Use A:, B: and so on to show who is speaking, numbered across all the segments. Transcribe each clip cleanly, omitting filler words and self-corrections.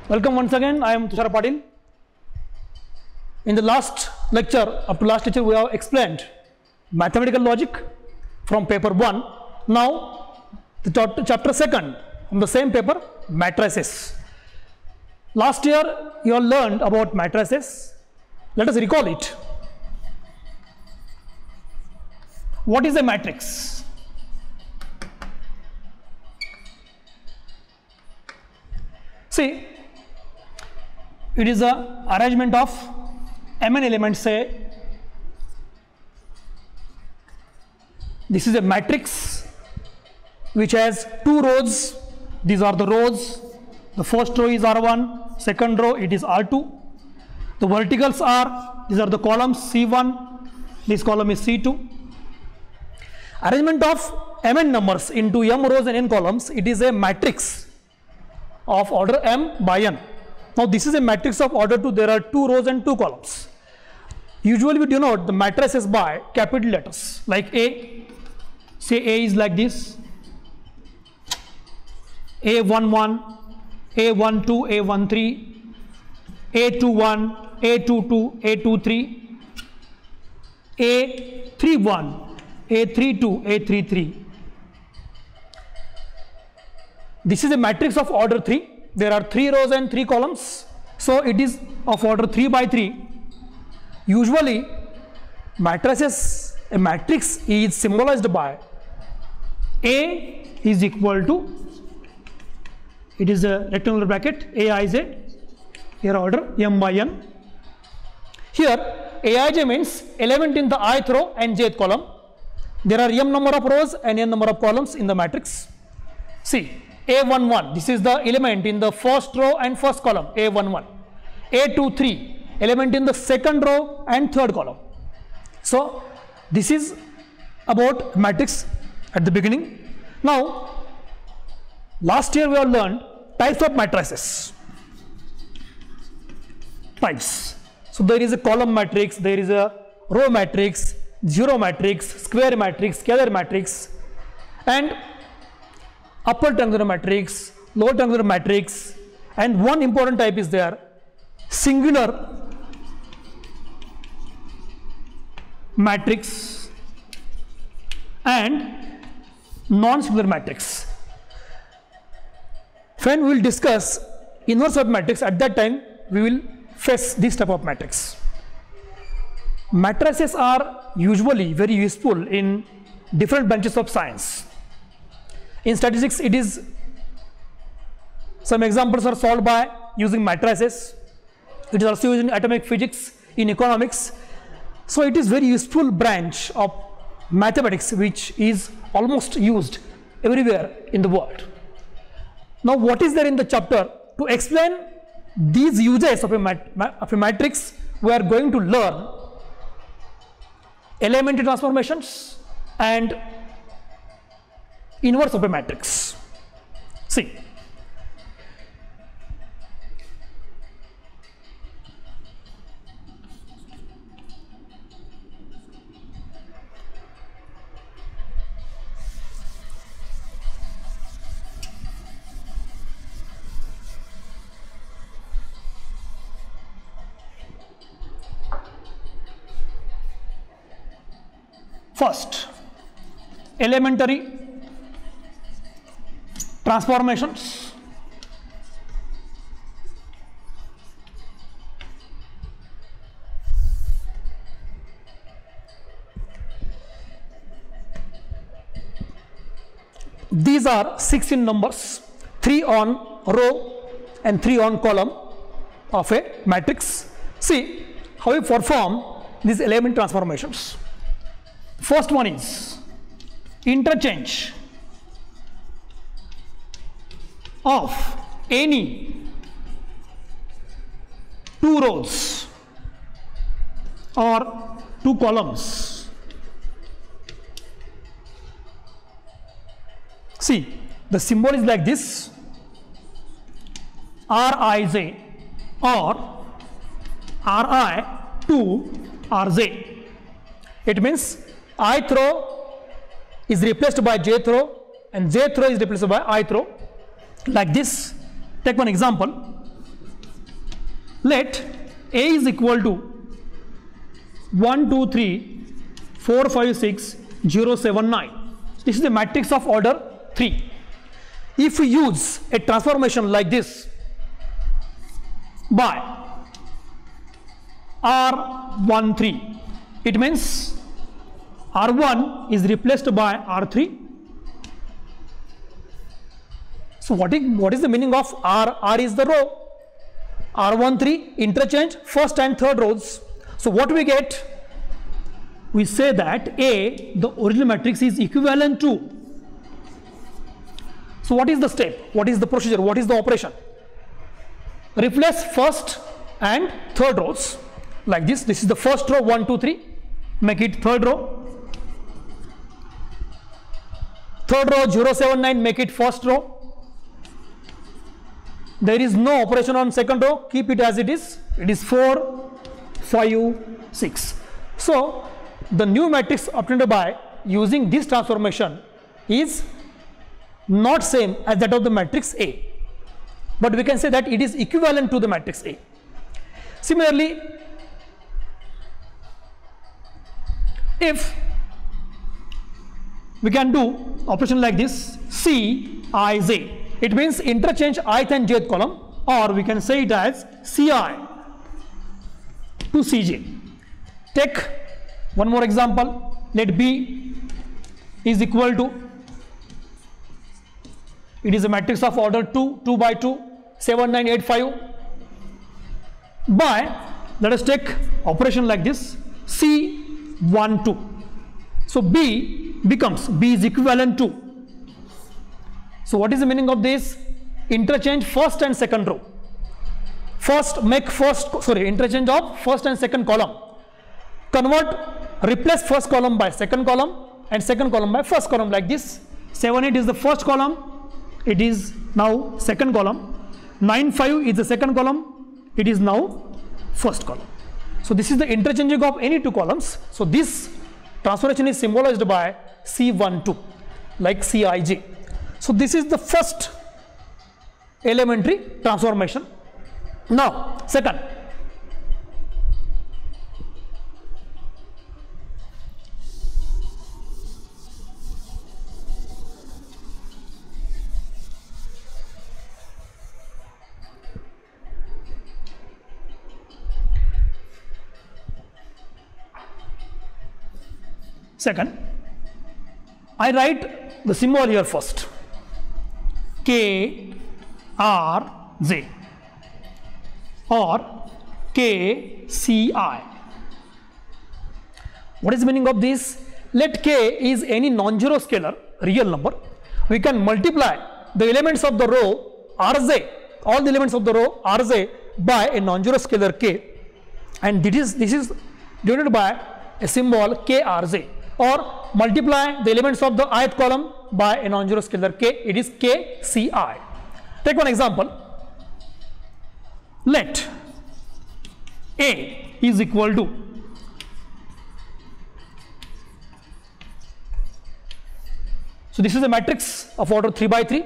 A: Welcome once again. I am Tushar Patil. In the last lecture, we have explained mathematical logic from paper 1. Now, the chapter 2 from the same paper, matrices. Last year, you all learned about matrices. Let us recall it. What is a matrix? See, it is a arrangement of mn elements. Say this is a matrix which has two rows. These are the rows. The first row is R1, second row it is R2. The verticals are, these are the columns C1, this column is C2. Arrangement of mn numbers into m rows and n columns, it is a matrix of order m by n. Now this is a matrix of order 2, there are 2 rows and 2 columns. Usually we denote the matrices by capital letters like A. Say A is like this, A11, A12, A13, A21, A22, A23, A31, A32, A33. This is a matrix of order 3. There are 3 rows and 3 columns. So it is of order 3 by 3. Usually matrices, a matrix is symbolized by A is equal to, it is a rectangular bracket, Aij, here order m by n. Here Aij means element in the ith row and jth column. There are m number of rows and n number of columns in the matrix. See, A11, this is the element in the first row and first column, A11. A23, element in the second row and third column. So this is about matrix at the beginning. Now, last year we have learned types of matrices. Types. So there is a column matrix, there is a row matrix, zero matrix, square matrix, scalar matrix, and upper triangular matrix, lower triangular matrix, and one important type is there, singular matrix and non-singular matrix. When we will discuss inverse of matrix, at that time we will face this type of matrix. Matrices are usually very useful in different branches of science. In statistics, it is, some examples are solved by using matrices. It is also used in atomic physics, in economics. So it is very useful branch of mathematics which is almost used everywhere in the world. Now what is there in the chapter? To explain these uses of a matrix, we are going to learn elementary transformations and inverse of a matrix. See, first, elementary transformations. These are 16 numbers, 3 on row and 3 on column of a matrix. See how we perform these element transformations. First one is interchange of any 2 rows or 2 columns. See, the symbol is like this, Rij or Ri to Rj. It means ith row is replaced by jth row and jth row is replaced by ith row. Like this, take one example. Let A is equal to 1, 2, 3, 4, 5, 6, 0, 7, 9. This is the matrix of order 3. If we use a transformation like this by R13, it means R1 is replaced by R3. So what is the meaning of R? R is the row. R13 interchange first and third rows. So what we get? We say that A, the original matrix, is equivalent to. So what is the step? What is the procedure? What is the operation? Replace first and third rows like this. This is the first row, 1, 2, 3. Make it third row. Third row, 0, 7, 9. Make it first row. There is no operation on second row. Keep it as it is. It is 4, 5, 6. So the new matrix obtained by using this transformation is not same as that of the matrix A, but we can say that it is equivalent to the matrix A. Similarly, if we can do operation like this, C, I, J, it means interchange ith and jth column, or we can say it as Ci to Cj. Take one more example. Let B is equal to, it is a matrix of order 2, 2 by 2, 7, 9, 8, 5. By, let us take operation like this, C, 1, 2. So B becomes, B is equivalent to. So what is the meaning of this? Interchange first and second row. Interchange of first and second column. Replace first column by second column and second column by first column like this. 7, 8 is the first column. It is now second column. 9, 5 is the second column. It is now first column. So this is the interchanging of any two columns. So this transformation is symbolized by C12, like Cij. So this is the first elementary transformation. Now second, I write the symbol here first, K, R, J or K, C, I. What is the meaning of this? Let K is any non-zero scalar real number. We can multiply the elements of the row Rj, all the elements of the row Rj by a non-zero scalar K, and this is denoted by a symbol KRJ, or multiply the elements of the ith column by a non-zero scalar K, it is KCI. Take one example. Let A is equal to so this is a matrix of order 3 by 3.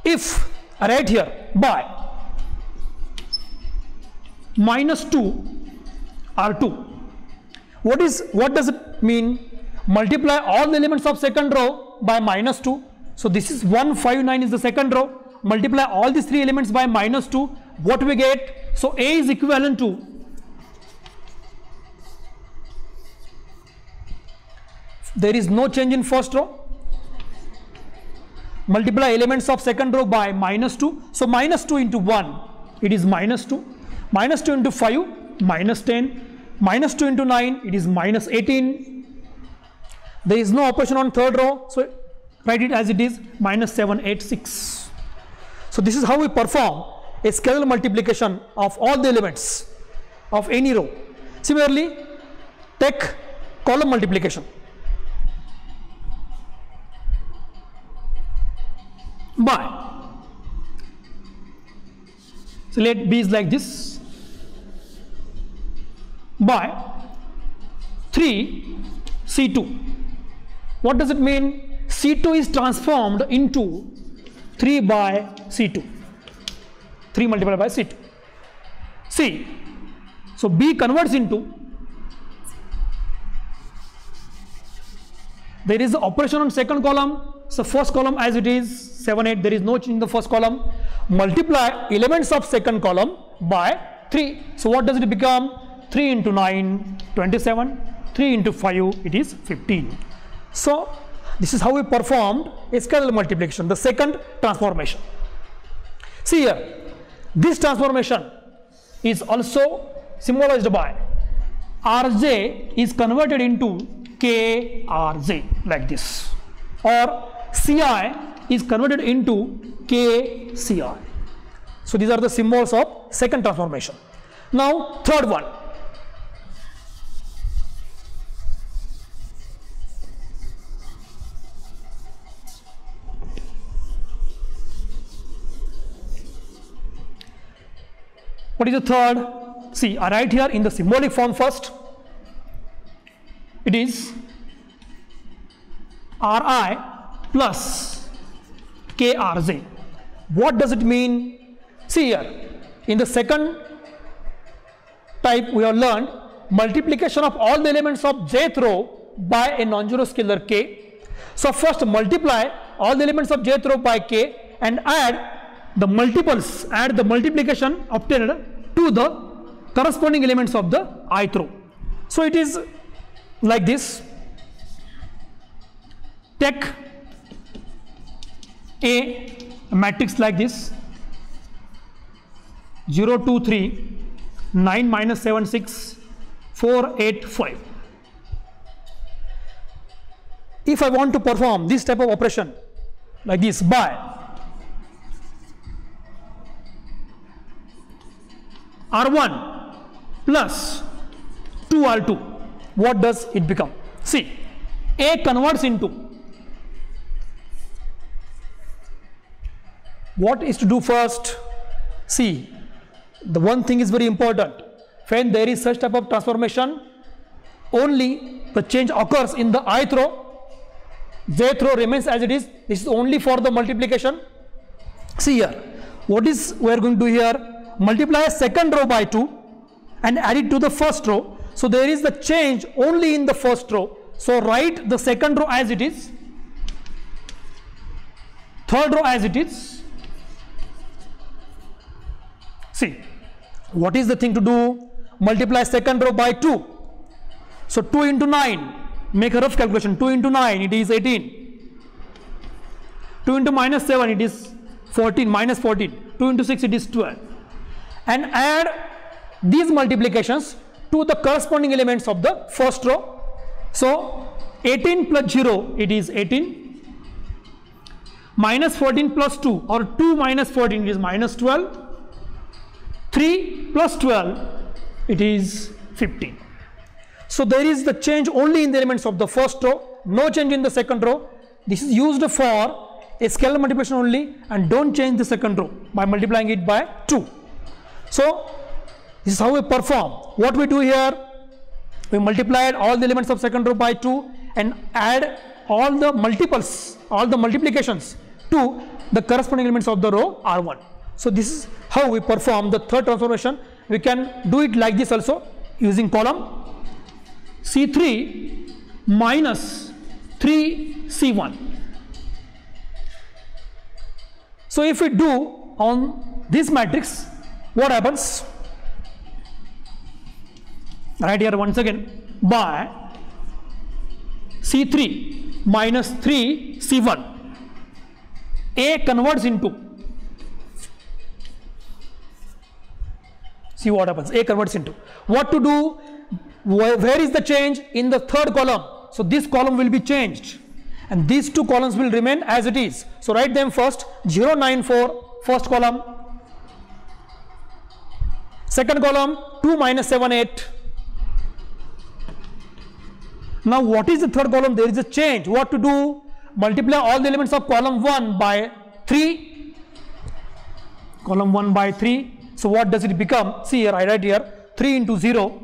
A: If I write here by -2 R2, what does it mean? Multiply all the elements of second row by -2. So this is 159 is the second row. Multiply all these three elements by -2. What we get? So A is equivalent to there is no change in first row. Multiply elements of second row by -2. So -2 into 1, it is -2. -2 into 5, -10. -2 into 9, it is -18. There is no operation on third row, so write it as it is, -786. So this is how we perform a scalar multiplication of all the elements of any row. Similarly, take column multiplication. By, so let B is like this, by 3 C2. What does it mean? C2 is transformed into 3 by C2, 3 multiplied by C2. See, so B converts into, there is the operation on second column, so first column as it is 7, 8, there is no change in the first column, multiply elements of second column by 3. So what does it become? 3 into 9, 27, 3 into 5, it is 15. So this is how we performed a scalar multiplication, the second transformation. See here, this transformation is also symbolized by Rj is converted into Krj like this, or Ci is converted into Kci. So these are the symbols of second transformation. Now third one. What is the third? See, I write here in the symbolic form first. It is Ri plus Krj. What does it mean? See here, in the second type we have learned multiplication of all the elements of jth row by a non-zero scalar k. So first multiply all the elements of jth row by k and add the multiples, add the multiplication obtained to the corresponding elements of the ith row. So it is like this. Take a matrix like this: 0, 2, 3, 9, minus 7, 6, 4, 8, 5. If I want to perform this type of operation like this by R1 plus 2R2, what does it become? See, A converts into, what is to do first? See, the one thing is very important. When there is such type of transformation, only the change occurs in the ith row, jth row remains as it is. This is only for the multiplication. See here, what is we are going to do here? Multiply second row by 2 and add it to the first row. So there is the change only in the first row. So write the second row as it is, third row as it is. See, what is the thing to do? Multiply second row by 2. So 2 into 9, make a rough calculation, 2 into 9 it is 18. 2 into minus 7 it is 14, minus 14. 2 into 6 it is 12. And add these multiplications to the corresponding elements of the first row. So 18 plus 0 it is 18, minus 14 plus 2 or 2 minus 14 is minus 12, 3 plus 12 it is 15. So there is the change only in the elements of the first row, no change in the second row. This is used for a scalar multiplication only, and don't change the second row by multiplying it by 2. So this is how we perform. What we do here, we multiplied all the elements of second row by 2 and add all the multiples, all the multiplications to the corresponding elements of the row R1. So this is how we perform the third transformation. We can do it like this also, using column C3 minus 3C1. So if we do on this matrix, what happens? Right here once again, by C3 minus 3C1, A converts into, see what happens, A converts into. What to do? Where is the change? In the third column. So this column will be changed and these two columns will remain as it is. So write them first: 0, 9, 4, first column. Second column, 2 minus 7, 8. Now what is the third column? There is a change. What to do? Multiply all the elements of column 1 by 3. Column 1 by 3. So what does it become? See here, I write here 3 into 0.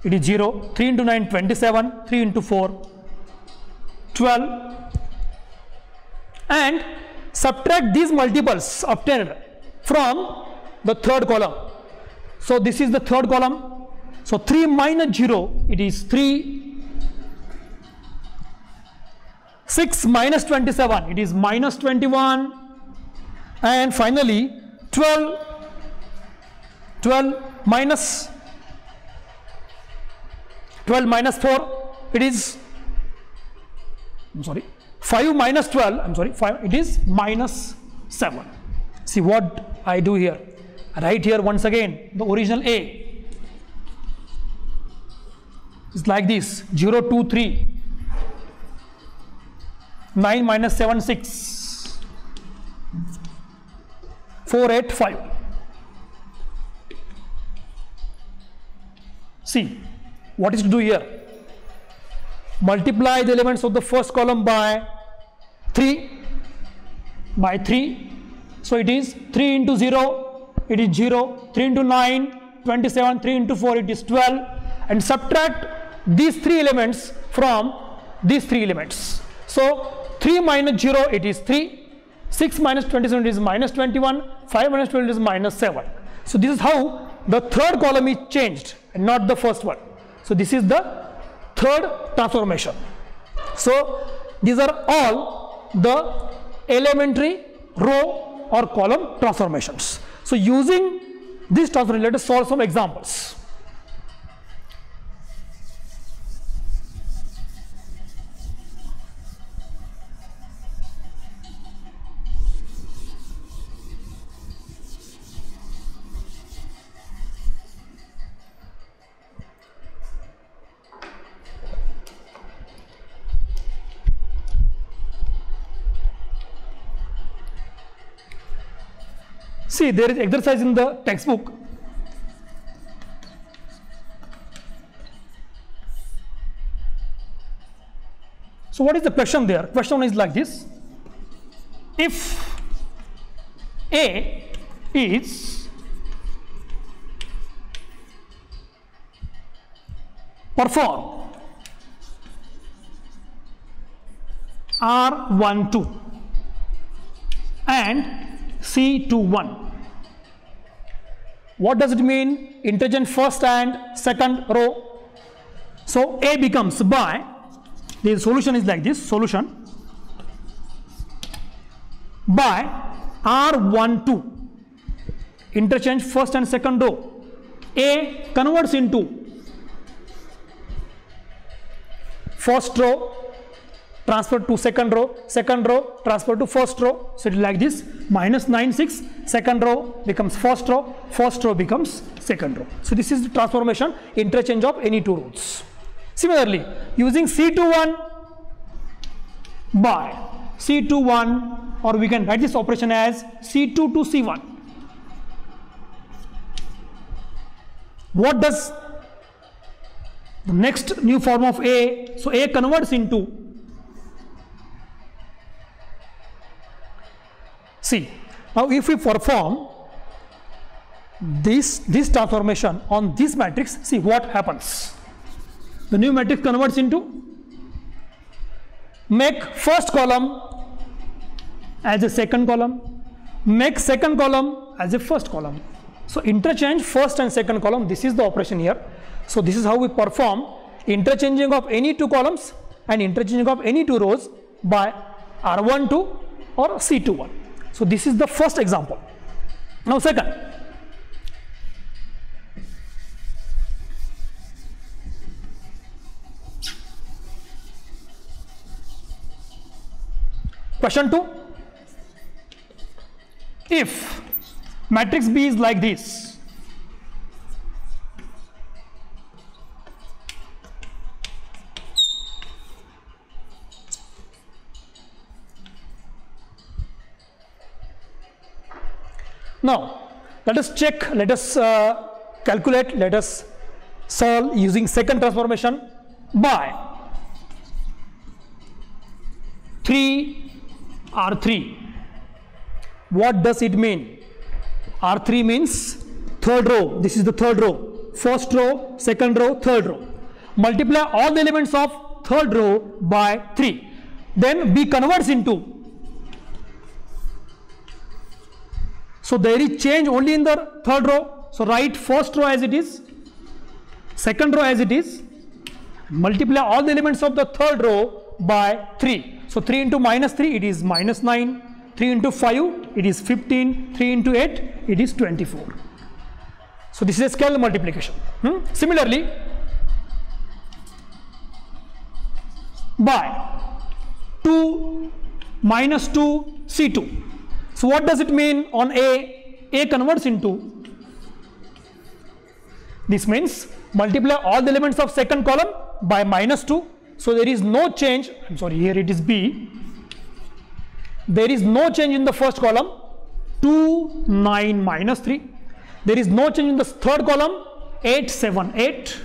A: It is 0. 3 into 9, 27. 3 into 4, 12. And subtract these multiples obtained from the third column. So this is the third column. So 3 minus 0, it is 3. 6 minus 27, it is minus 21. And finally 12 minus 4, it is, I'm sorry, 5 minus 12, I'm sorry, 5, it is minus 7. See what I do here. Right here once again, the original A is like this: 0, 2, 3, 9 minus 7, 6, 4, 8, 5. See, what is to do here? Multiply the elements of the first column by 3. So it is 3 into 0. It is 0, 3 into 9, 27, 3 into 4, it is 12, and subtract these 3 elements from these 3 elements. So 3 minus 0, it is 3, 6 minus 27 is minus 21, 5 minus 12 is minus 7. So this is how the third column is changed and not the first one. So this is the third transformation. So these are all the elementary row or column transformations. So using this transformation, let us solve some examples. See, there is exercise in the textbook. So what is the question there? Question is like this: if A is perform R12 and C21. What does it mean? Interchange first and second row. So A becomes by, the solution is like this: solution by R12, interchange first and second row. A converts into first row, transfer to second row transfer to first row. So it is like this: minus 9, 6, second row becomes first row becomes second row. So this is the transformation, interchange of any two rows. Similarly, using C21 by C21, or we can write this operation as C2 to C1. What does the next new form of A? So A converts into, see, now if we perform this transformation on this matrix, see what happens. The new matrix converts into, make first column as a second column, make second column as a first column. So interchange first and second column, this is the operation here. So this is how we perform interchanging of any two columns and interchanging of any two rows by R12 or C21. So this is the first example. Now second, question 2. If matrix B is like this, now let us check, let us calculate, let us solve using second transformation by 3R3. What does it mean? R3 means third row. This is the third row. First row, second row, third row. Multiply all the elements of third row by 3. Then B converts into So there is change only in the third row. So write first row as it is, second row as it is, multiply all the elements of the third row by 3. So 3 into minus 3, it is minus 9. 3 into 5, it is 15. 3 into 8, it is 24. So this is a scalar multiplication. Similarly, by 2 minus 2 C2. So what does it mean on A? A converts into, this means multiply all the elements of second column by minus 2. So there is no change, I'm sorry, here it is B. There is no change in the first column, 2, 9, minus 3. There is no change in the third column, 8, 7, 8.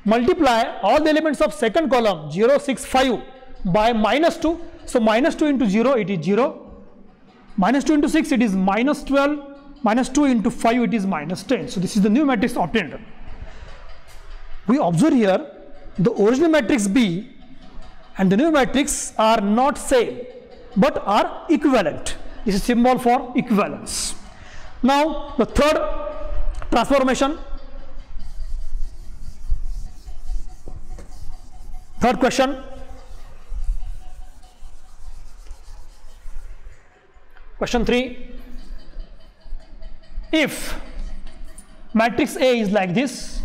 A: Multiply all the elements of second column, 0, 6, 5 by minus 2. So minus 2 into 0, it is 0. Minus 2 into 6, it is minus 12. Minus 2 into 5, it is minus 10. So this is the new matrix obtained. We observe here the original matrix B and the new matrix are not same but are equivalent. This is symbol for equivalence. Now the third transformation. Third question. Question 3. If matrix A is like this,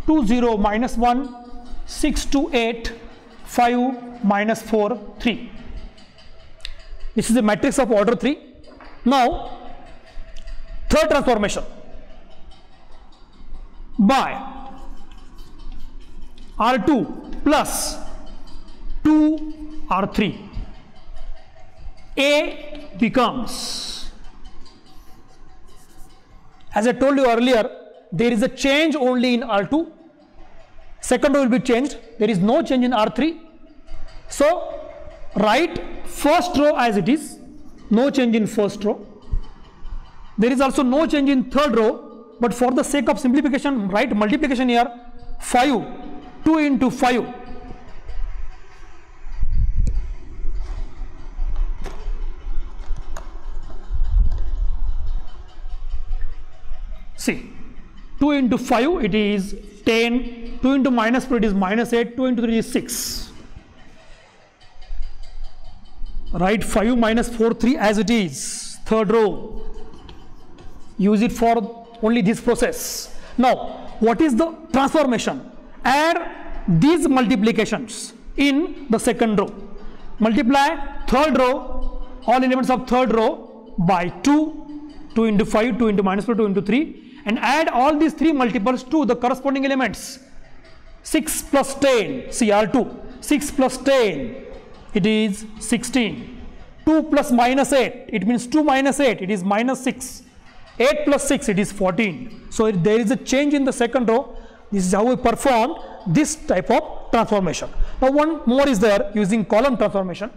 A: 2, 0, minus 1, 6, 2, 8, 5, minus 4, 3. This is a matrix of order 3. Now, third transformation. By R2 plus 2 R3. A becomes, as I told you earlier, there is a change only in R2. Second row will be changed. There is no change in R3. So write first row as it is. No change in first row. There is also no change in third row. But for the sake of simplification, write multiplication here. 5. 2 into 5. See, 2 into 5, it is 10. 2 into minus 4, it is minus 8. 2 into 3 is 6. Write 5 minus 4, 3 as it is. Third row. Use it for only this process. Now, what is the transformation? Add these multiplications in the second row. Multiply third row, all elements of third row by 2. 2 into 5, 2 into minus 4, 2 into 3. And add all these three multiples to the corresponding elements. 6 plus 10, CR2. 6 plus 10, it is 16. 2 plus minus 8, it means 2 minus 8, it is minus 6. 8 plus 6, it is 14. So there is a change in the second row. This is how we perform this type of transformation. Now one more is there using column transformation.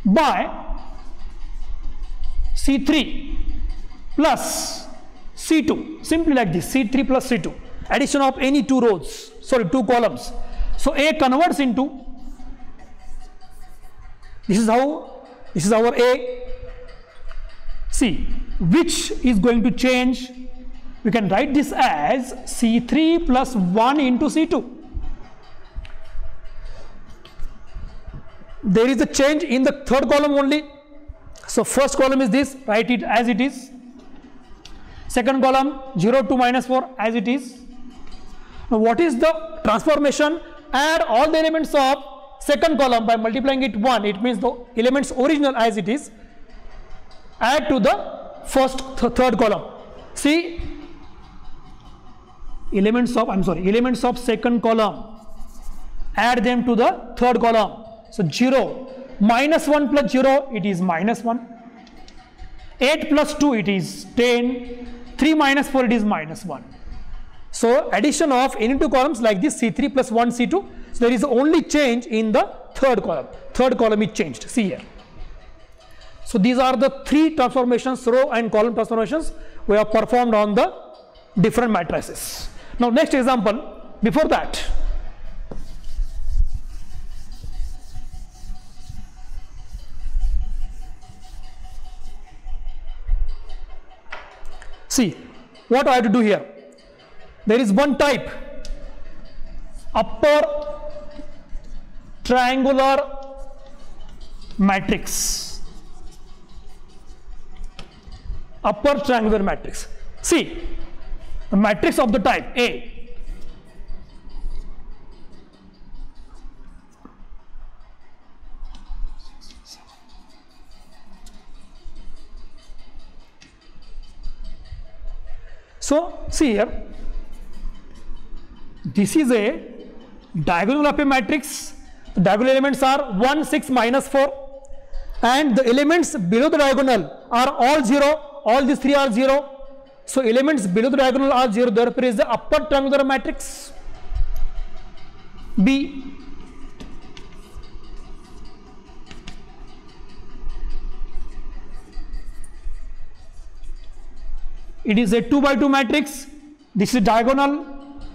A: By C3 plus C2, simply like this, C3 plus C2, addition of any two columns. So A converts into, this is our A. See, which is going to change? We can write this as C3 plus 1 into C2. There is a change in the third column only. So first column is this, write it as it is. Second column 0 to minus 4 as it is. Now what is the transformation? Add all the elements of second column by multiplying it 1. It means the elements original as it is. Add to the third column. See, elements of second column. Add them to the third column. So 0, minus 1 plus 0, it is minus 1. 8 plus 2, it is 10. 3 minus 4, it is minus 1. So addition of any two columns like this, C3 plus 1 C2. So there is only change in the third column. Third column is changed. See here. So these are the three transformations, row and column transformations we have performed on the different matrices. Now next example, before that, See what I have to do here. There is one type, upper triangular matrix. Upper triangular matrix. See, a matrix of the type A. So see here, this is a diagonal of a matrix. The diagonal elements are 1, 6, minus 4, and the elements below the diagonal are all 0. All these three are 0. So elements below the diagonal are 0. Therefore is the upper triangular matrix B. It is a 2 by 2 matrix. This is diagonal,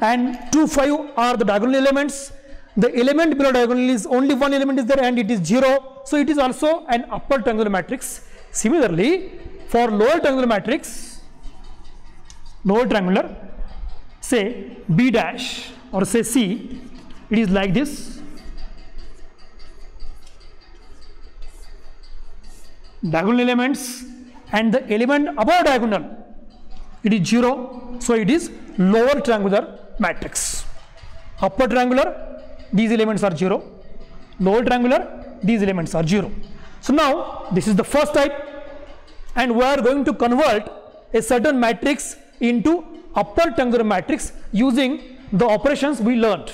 A: and 2, 5 are the diagonal elements. The element below diagonal is only one element is there, and it is 0. So it is also an upper triangular matrix. Similarly, for lower triangular matrix, lower triangular, say B dash or say C, it is like this. Diagonal elements and the element above diagonal, it is 0. So it is lower triangular matrix. Upper triangular, these elements are 0. Lower triangular, these elements are 0. So now this is the first type, and we are going to convert a certain matrix into upper triangular matrix using the operations we learned.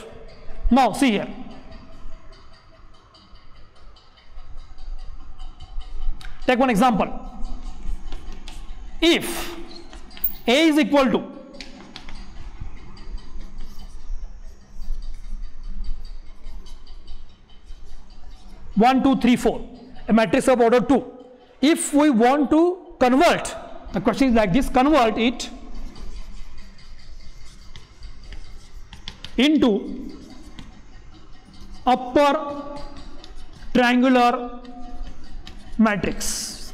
A: Now see here. Take one example. If A is equal to 1, 2, 3, 4, a matrix of order 2. If we want to convert, the question is like this, convert it into upper triangular matrix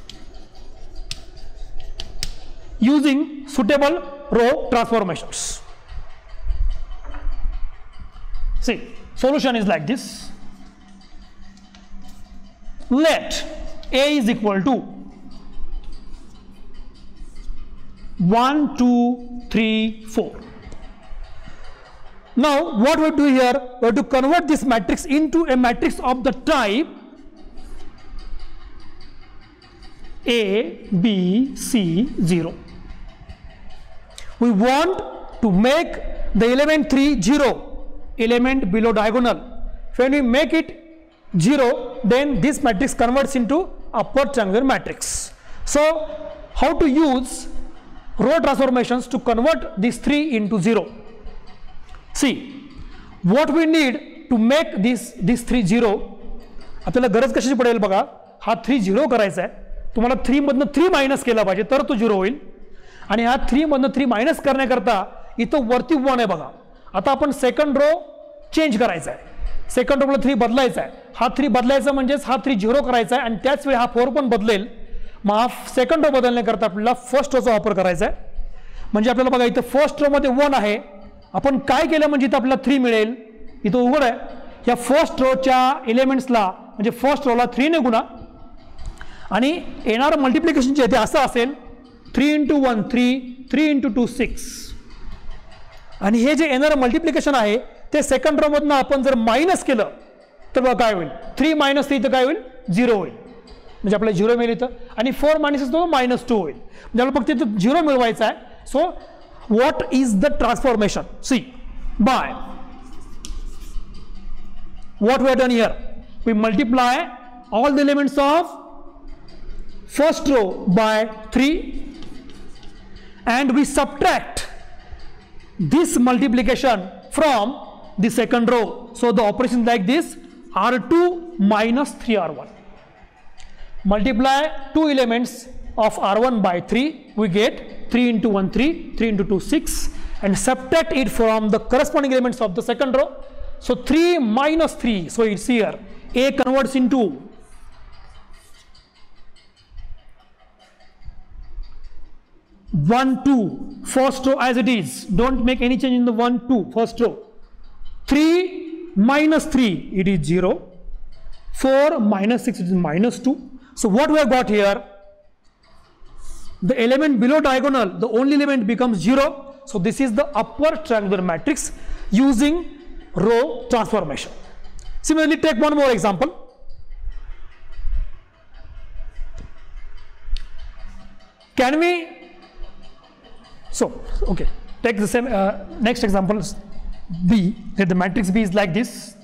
A: using suitable row transformations. See, solution is like this. Let A is equal to 1, 2, 3, 4. Now what we do here, we have to convert this matrix into a matrix of the type A, B, C, 0. We want to make the element 3 0, element below diagonal. When we make it 0, then this matrix converts into upper triangular matrix. So how to use row transformations to convert this 3 into 0? See, what we need to make this 3 0, आपल्याला गरज कशाची पडेल बघा, हा 3 0 करायचा आहे, तुम्हाला 3 मधनं 3 मायनस केला पाहिजे तर तो 0 होईल, आणि हा 3 मधनं 3 मायनस करण्याकरता इथं वरती 1 आहे बघा. आता आपण सेकंड रो चेंज करायचा आहे, सेकंड रोला 3 बदलायचा आहे, हा 3 बदलायचा म्हणजेच हा 3 0 करायचा आहे, आणि त्याच वेळी हा 4 पण बदलेल. मग हा सेकंड रो बदलण्याकरता आपल्याला फर्स्ट रोचा वापर करायचा आहे. म्हणजे आपल्याला बघा इथं फर्स्ट रो मध्ये 1 आहे, आपण काय केलं म्हणजे इथं आपल्याला 3 मिळेल. इथं उघड आहे, या फर्स्ट रोच्या एलिमेंट्सला म्हणजे फर्स्ट रोला 3 ने गुणा, आणि येणारं मल्टिप्लिकेशन जे आहे ते असं असेल 3 into 1 3, 3 into 2 6, आणि हे जे येणारं मल्टिप्लिकेशन आहे ते सेकंड रो मधनं आपण जर मायनस केलं तर बघा काय होईल, 3 मायनस 3 तर काय होईल 0 होईल, म्हणजे आपल्याला 0 मिळेल इथं, आणि 4 मायनस तो -2 होईल, म्हणजे आपल्याला फक्त इथं 0 मिळवायचा आहे. सो what is the transformation? See, by what we have done here, we multiply all the elements of first row by 3, and we subtract this multiplication from the second row. So the operation like this, R2 minus 3R1. Multiply two elements of R1 by 3, we get 3 into 1 3, 3 into 2 6, and subtract it from the corresponding elements of the second row. So 3 minus 3, so it's here, A converts into -2, 1, 2, first row as it is. Don't make any change in the 1, 2, first row. 3 minus 3, it is 0. 4 minus 6, it is minus 2. So what we have got here, the element below diagonal, the only element becomes 0. So this is the upper triangular matrix using row transformation. Similarly, take one more example. Can we, okay, take the same next example, B, that the matrix B is like this.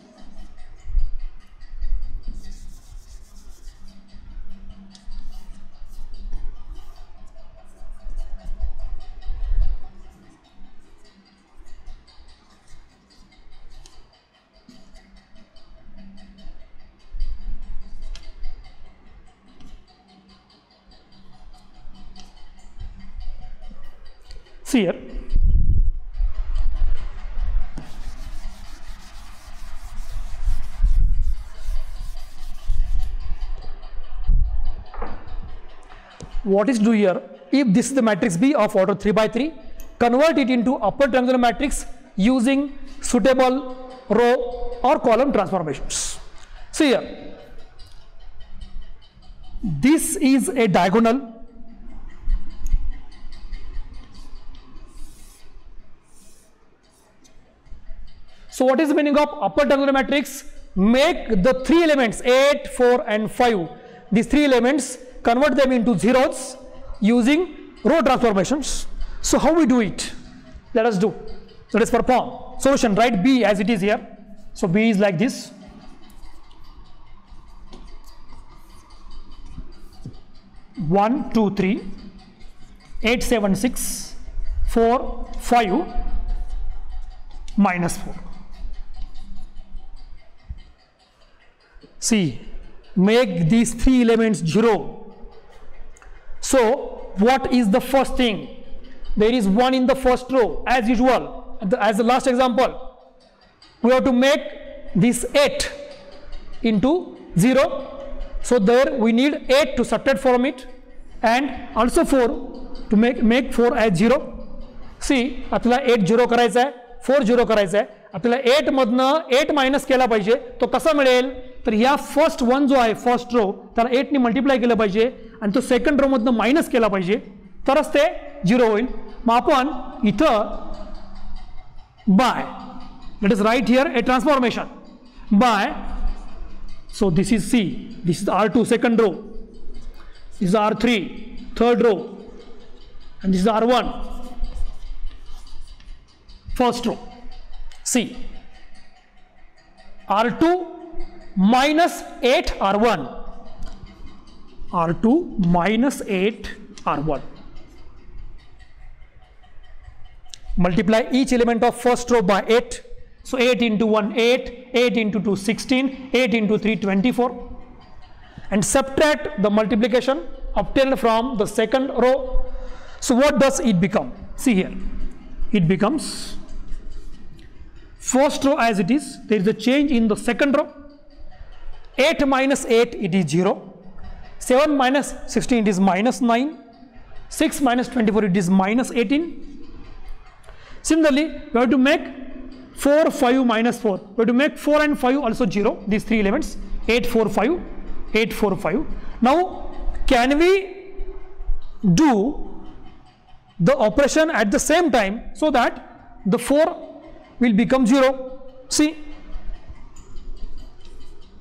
A: See here, what is do here? If this is the matrix B of order 3 by 3, convert it into upper triangular matrix using suitable row or column transformations. See here, this is a diagonal. So what is the meaning of upper triangular matrix? Make the 3 elements 8, 4 and 5, these 3 elements, convert them into zeros using row transformations. So how we do it? Let us do. So let us perform. Solution, write B as it is here. So B is like this. One, 2, 3, 8, 7, 6, 4, 5, minus 4. See, make these 3 elements 0. So what is the first thing? There is 1 in the first row as usual. As the last example, we have to make this 8 into 0. So there we need 8 to subtract from it, and also 4 to make 4 as 0. See, आपल्याला 8 0 करायचा आहे, 4 0 करायचा आहे. आपल्याला 8 मधनं 8 minus केला पाहिजे. तो कसा मिळेल? तर या फर्स्ट 1 जो आहे फर्स्ट रो त्याला 8 ने मल्टिप्लाय केलं पाहिजे आणि तो सेकंड रो मधनं मायनस केला पाहिजे, तरच ते 0 होईल. मग आपण इथं by, let us write here a transformation by. So this is C, this is R2 second row, this is R3 third row, and this is R1 first row. See, R2 minus 8 R1, R2 minus 8 R1. Multiply each element of first row by 8. So 8 into 1 8, 8 into 2 16, 8 into 3 24, and subtract the multiplication obtained from the second row. So what does it become? See here, it becomes first row as it is, there is a change in the second row. 8 minus 8, it is 0. 7 minus 16, it is minus 9. 6 minus 24, it is minus 18. Similarly, we have to make 4, 5 minus 4. We have to make 4 and 5 also 0. These 3 elements, 8, 4, 5, 8, 4, 5. Now, can we do the operation at the same time so that the 4 will become 0? See,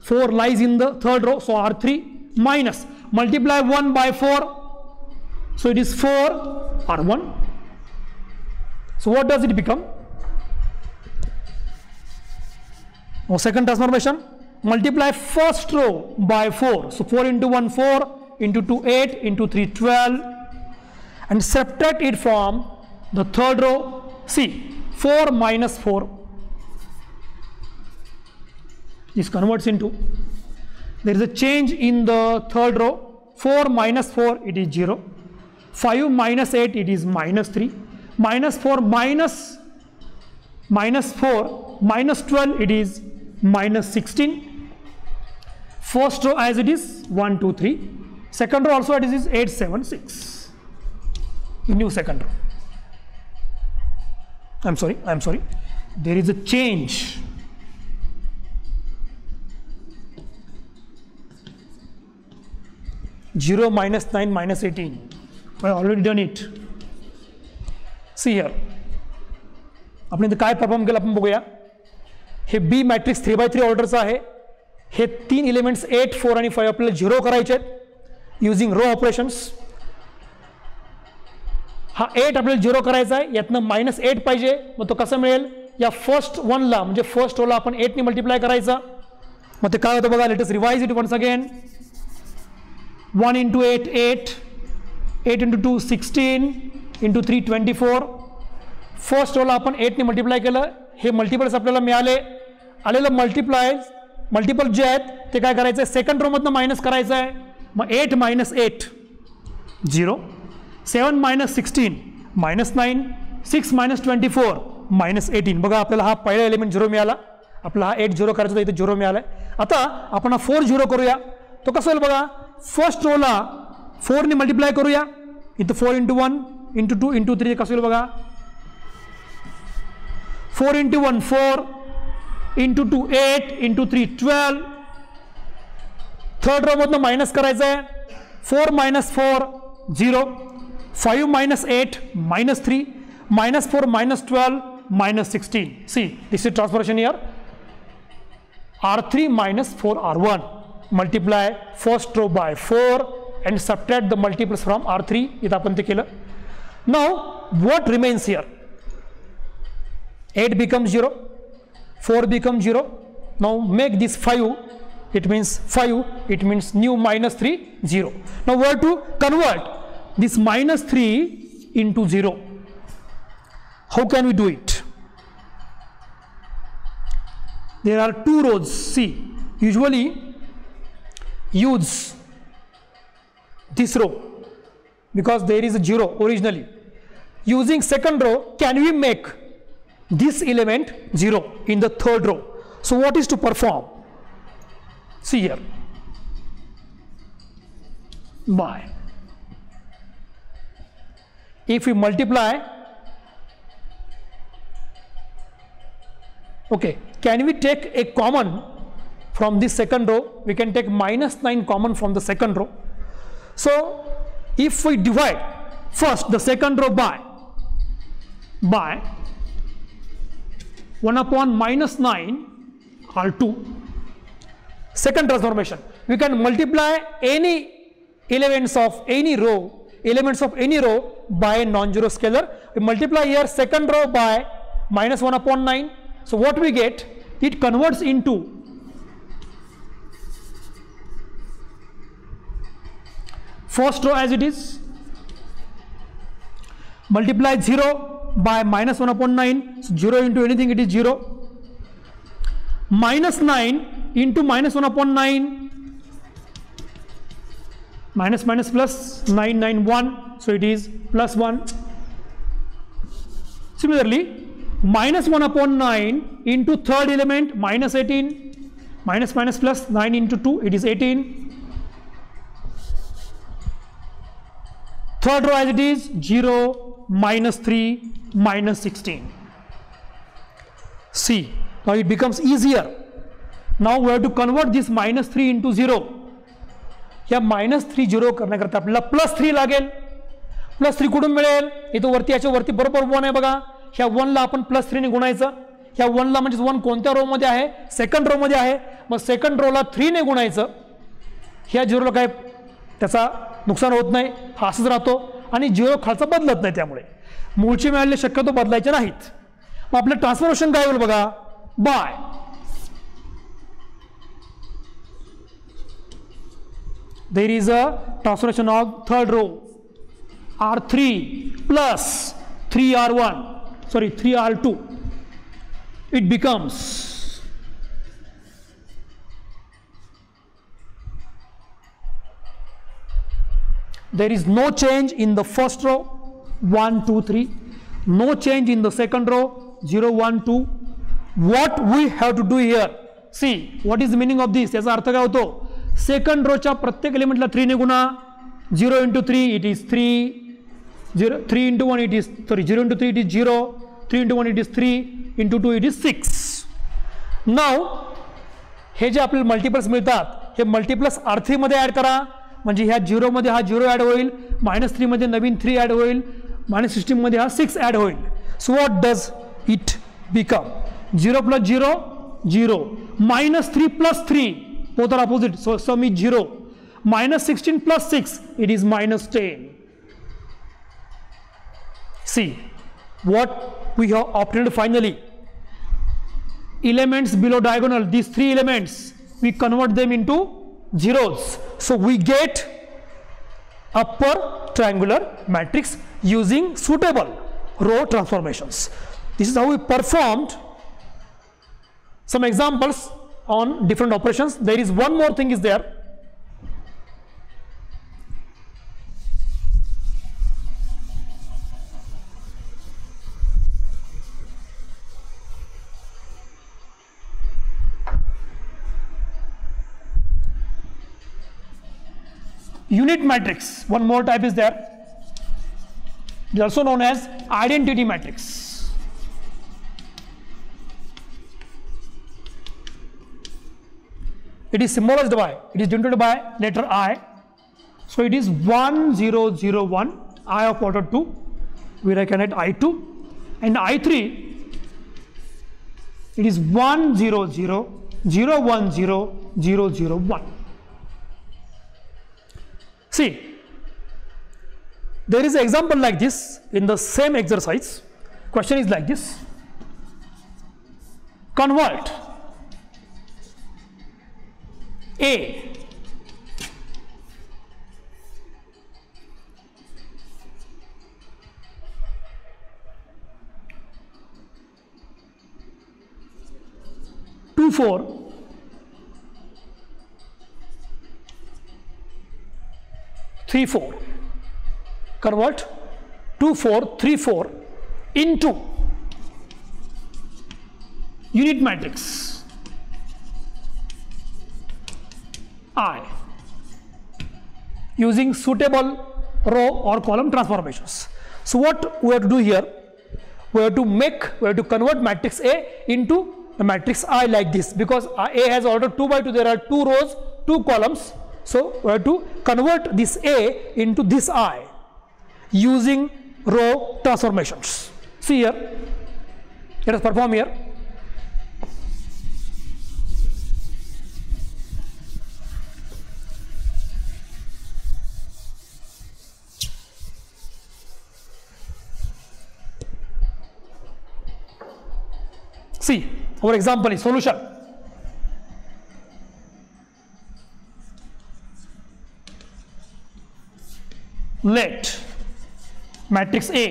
A: 4 lies in the third row, so R3 minus, multiply 1 by 4, so it is 4 R1. So what does it become? Now second transformation, multiply first row by 4, so 4 into 1 4, into 2 8, into 3 12, and subtract it from the third row. See, 4 minus 4, this converts into, there is a change in the third row. 4 minus 4, it is 0. 5 minus 8, it is minus 3. Minus 4 minus 4 minus 12, it is minus 16. First row as it is 1 2 3, second row also it is 8 7 6. new second row. I'm sorry, there is a change. Zero minus 9 minus 18. I already done it. See here. आपण इथं काय perform केलं आपण बघूया. हे B matrix 3x3 ऑर्डरचा आहे. हे 3 elements 8, 4 आणि 5 आपल्याला 0 करायचे आहेत युजिंग रो ऑपरेशन्स. हा 8 आपल्याला 0 करायचा आहे, यातनं -8 पाहिजे. मग तो कसं मिळेल? या फर्स्ट वनला म्हणजे फर्स्ट रोला आपण 8 ने मल्टिप्लाय करायचा. मग ते काय होतं बघा. Let us revise it once again. 1 into 8 8, 8 into 2 16, into 3 24. First रोला आपण 8 ने मल्टिप्लाय केलं. हे मल्टिपल्स आपल्याला मिळाले. आलेलं मल्टिपल जे आहेत ते काय करायचं आहे? सेकंड रोमधनं मायनस करायचं आहे. मग 8 minus 8 0, 7 minus 16 -9, 6 minus 24 -18. बघा आपल्याला हा पहिला एलिमेंट 0 मिळाला. आपला हा 8 0 करायचा होता, इथे 0 मिळाला. आता आपण हा 4 0 करूया. तो कसं होईल बघा. फर्स्ट रोला 4 ने मल्टिप्लाय करूया. इथं 4 into 1 into 2 into 3 कसं होईल बघा. 4 into 1 4, into 2 8, into 3 12. Third row मधनं मायनस करायचं आहे. 4 minus 4 0, 5 minus 8 -3, -4 -12 -16. See, this is transformation here. R3 minus 4 R1. Multiply first row by 4 and subtract the multiples from R3. इथं आपण ते केलं. Now what remains here? 8 becomes 0, 4 becomes 0. Now make this 5. It means 5. It means new -3 0. Now we have to convert this -3 into 0. How can we do it? There are two rows. See, usually use this row because there is a 0 originally. Using second row, can we make this element 0 in the third row? So what is to perform? See here. By. If we multiply, okay, can we take a common from this second row? We can take -9 common from the second row. So if we divide first the second row by 1 upon -9 R2. Second transformation, we can multiply any elements of any row by a non-zero scalar. We multiply here second row by -1 upon 9. So what we get? It converts into first row as it is. Multiply 0 by -1 upon 9. So 0 into anything, it is 0. -9 into -1 upon 9. Minus plus 9 9 1. So it is +1. Similarly, -1 upon 9 into third element -18. Minus plus 9 into 2, it is 18. Third row as it is 0, -3, -16. See, now it becomes easier. Now we have to convert this -3 into 0. या -3 0 करण्याकरता आपल्याला +3 लागेल. +3 कुठून मिळेल? इथं वरती याच्या वरती बरोबर 1 आहे बघा. ह्या 1 ला आपण +3 ने गुणायचं. ह्या 1 ला म्हणजे 1 कोणत्या रो मध्ये आहे? सेकंड रो मध्ये आहे. मग सेकंड रोला 3 ने गुणायचं. ह्या 0 ला काय त्याचा नुकसान होत नाही, हा असंच राहतो आणि 0 खालचा बदलत नाही. त्यामुळे मूळचे मिळालेले शक्यतो बदलायचे नाहीत. मग आपलं ट्रान्सफॉर्मेशन काय होईल बघा. By there is a transformation of third row. R3 plus 3R2. It becomes there is no change in the first row 1 2 3, no change in the second row 0 1 2. What we have to do here? See, what is the meaning of this? याचा अर्थ काय होतो? Second रोच्या प्रत्येक एलिमेंटला 3 ने गुणा. 0 into 3 it is 3. 3 into 1 it is, sorry, 0 into 3 it is 0, 3 into 1 it is 3, into 2 it is 6. Now हे जे आपल्याला multiples मिळतात हे multiples R3 मध्ये add करा, म्हणजे ह्या 0 मध्ये हा 0 ॲड होईल, -3 मध्ये नवीन 3 ॲड होईल, -16 मध्ये हा 6 ॲड होईल. So what does it become? 0 plus 0 0, -3 plus 3 both are opposite, so sum is 0, -16 plus 6 it is -10. See what we have obtained finally. Elements below diagonal, these 3 elements, we convert them into zeros, so we get upper triangular matrix using suitable row transformations. This is how we performed some examples on different operations. There is one more thing is there. Unit matrix, one more type is there. It is also known as identity matrix. It is symbolized by, it is denoted by letter I. So it is 1 0 0 1, I of order 2, we reckon it I2, and I3 it is 1 0 0 0 1 0 0 0 1. See, there is an example like this in the same exercise. Question is like this: convert A to 4 3 4, convert 2 4 3 4 into unit matrix I using suitable row or column transformations. So what we have to do here, we have to convert matrix A into the matrix I like this, because A has order 2 by 2, there are 2 rows 2 columns. So we have to convert this A into this I using row transformations. See here, let us perform here. See, our example is solution. Let matrix A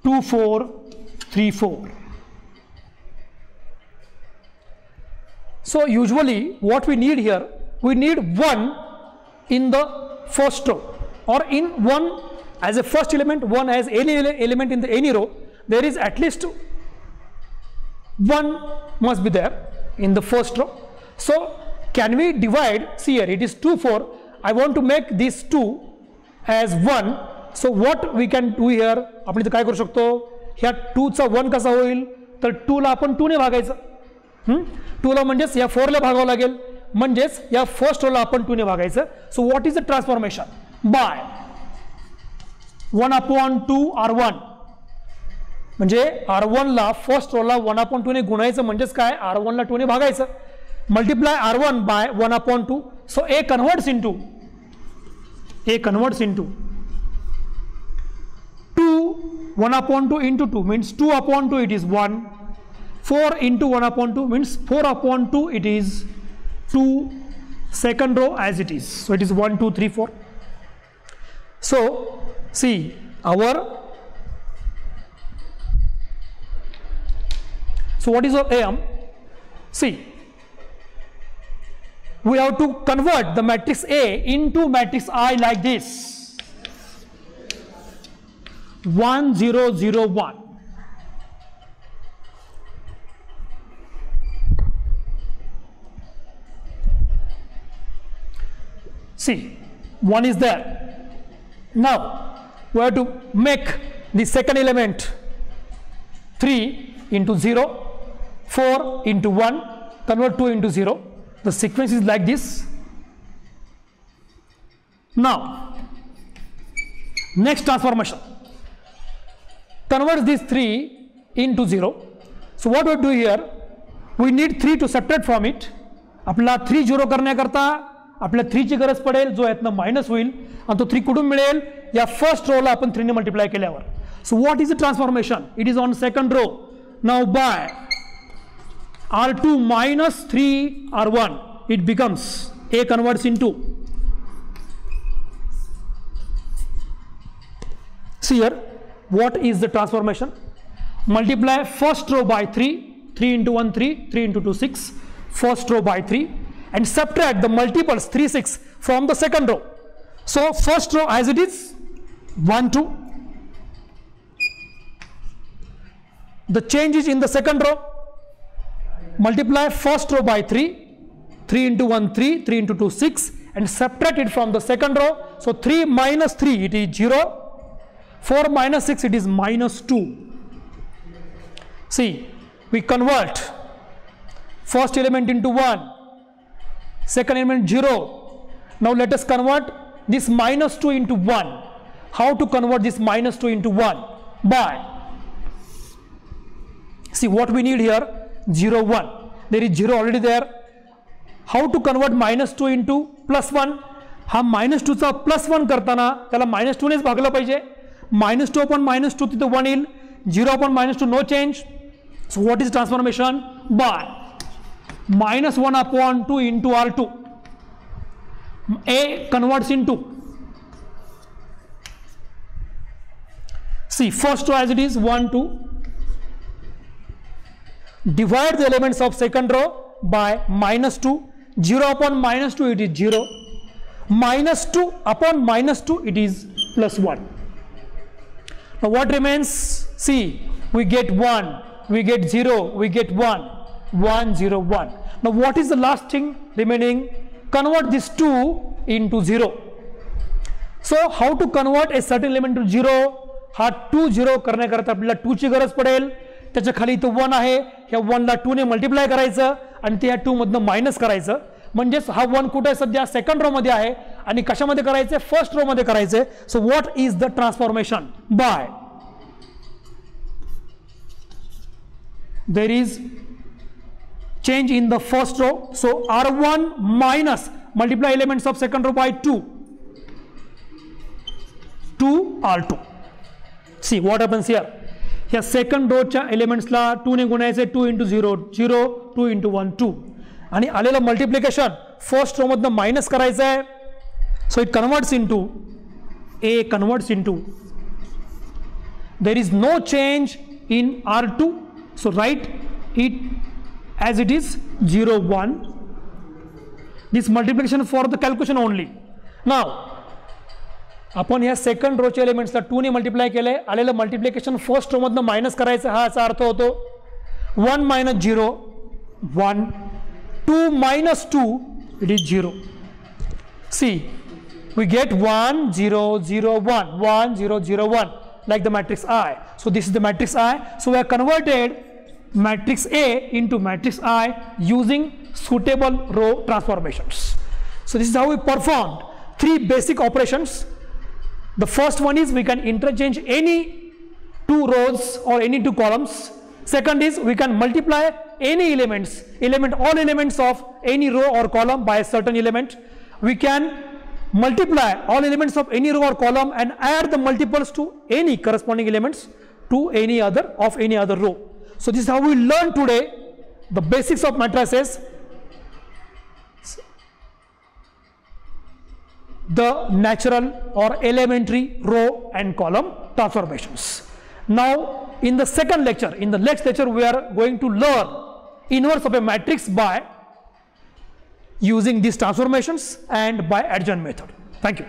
A: (2 4 3 4). So usually what we need here, we need 1 in the first row, or in 1 as a first element, 1 as any element in any row. There is at least 1 must be there in the first row. So can we divide? See here, it is 2 4. I want to make this 2 as 1. So what we can do here? आपण इथे काय करू शकतो? ह्या 2 चा 1 कसा होईल? तर 2 ला आपण 2 ने भागायचं. 2 ला म्हणजेच या 4 ला भागावं लागेल, म्हणजेच या फर्स्ट रो ला आपण 2 ने भागायचं. So what is the transformation? By 1/2 R1, म्हणजे R1 ला फर्स्ट रो ला 1/2 ने गुणायचं, म्हणजेच काय, R1 ला 2 ने भागायचं. Multiply R1 by 1/2. So A converts into 2 1/2 into 2 means 2/2 it is 1. 4 into 1/2 means 4/2 it is 2. Second row as it is. So it is 1 2 3 4. So see our, so what is our aim? See, we have to convert the matrix A into matrix I like this: 1 0 0 1. See, 1 is there. Now we have to make the second element 3 into 0, 4 into 1, convert 2 into 0. The sequence is like this. Now, next transformation. Convert this 3 into 0. So what we do here, we need 3 to subtract from it. आपला 3 0 करण्याकरता आपल्या 3 ची गरज पडेल, जो यातनं minus होईल आणि तो 3 कुठून मिळेल, या फर्स्ट रोला आपण 3 ने मल्टिप्लाय केल्यावर. So what is the transformation? It is on second row. Now by R2 minus 3 R1, it becomes A converts into, see here, what is the transformation? Multiply first row by 3, 3 into 1 3, 3 into 2 6, first row by 3, and subtract the multiples 3 6 from the second row. So first row as it is 1 2, the change is in the second row. Multiply first row by 3, 3 into 1 3, 3 into 2 6, and subtract it from the second row. So 3 minus 3 it is 0, 4 minus 6 it is minus 2. See, we convert first element into 1, second element 0. Now let us convert this minus 2 into 1. How to convert this minus 2 into 1? By, see what we need here, 0 1. There is 0 already there. How to convert minus 2 into plus 1? हा minus 2 चा plus 1 करताना त्याला minus 2 नेच भागलं पाहिजे. minus 2 upon minus 2 तिथे 1 येईल. 0 upon minus 2 no change. So what is transformation? By minus 1 upon 2 into R2. A converts into, see first row as it is 1 2. Divide the elements of second row by minus 2. 0 upon minus 2 it is 0. Minus 2 upon minus 2 it is plus 1. Now what remains? See, we get 1, we get 0, we get 1, 1 0 1. Now what is the last thing remaining? Convert this 2 into 0. So how to convert a certain element to 0? हा 2 0 करण्याकरता आपल्याला 2 ची गरज पडेल. त्याच्या खाली इथं 1 आहे, ह्या 1 ला 2 ने मल्टिप्लाय करायचं आणि ते ह्या 2 मधनं मायनस करायचं. म्हणजेच हा 1 कुठे सध्या सेकंड रो मध्ये आहे आणि कशामध्ये करायचं? फर्स्ट रो मध्ये करायचं. So what is the transformation? By, there is change in the first row. So R1 minus, multiply elements of second row by 2, 2 R2. See what happens here. या second रोच्या एलिमेंट्सला 2 ने गुणायचे. 2 into 0 0, 2 into 1 2, आणि आलेलं multiplication first row मधनं minus करायचं आहे. So it converts into, A converts into, there is no change in R2, so write it as it is 0 1. This multiplication for the calculation only. Now आपण या second रोच्या एलिमेंट्सला 2 ने multiply केले. आलेलं multiplication first row मधनं minus करायचं. हा याचा अर्थ होतो 1 minus 0 1, 2 minus 2 it is 0. See, we get 1 0 0 1, 1 0 0 1, like the matrix I. So this is the matrix I. So we have converted matrix A into matrix I using suitable row transformations. So this is how we performed 3 basic operations. The first one is we can interchange any 2 rows or any 2 columns. Second is we can multiply any all elements of any row or column by a certain element. We can multiply all elements of any row or column and add the multiples to any corresponding elements to any other row. So this is how we learn today the basics of matrices, the natural or elementary row and column transformations. Now in the second lecture, in the next lecture, we are going to learn inverse of a matrix by using these transformations and by adjoint method. Thank you.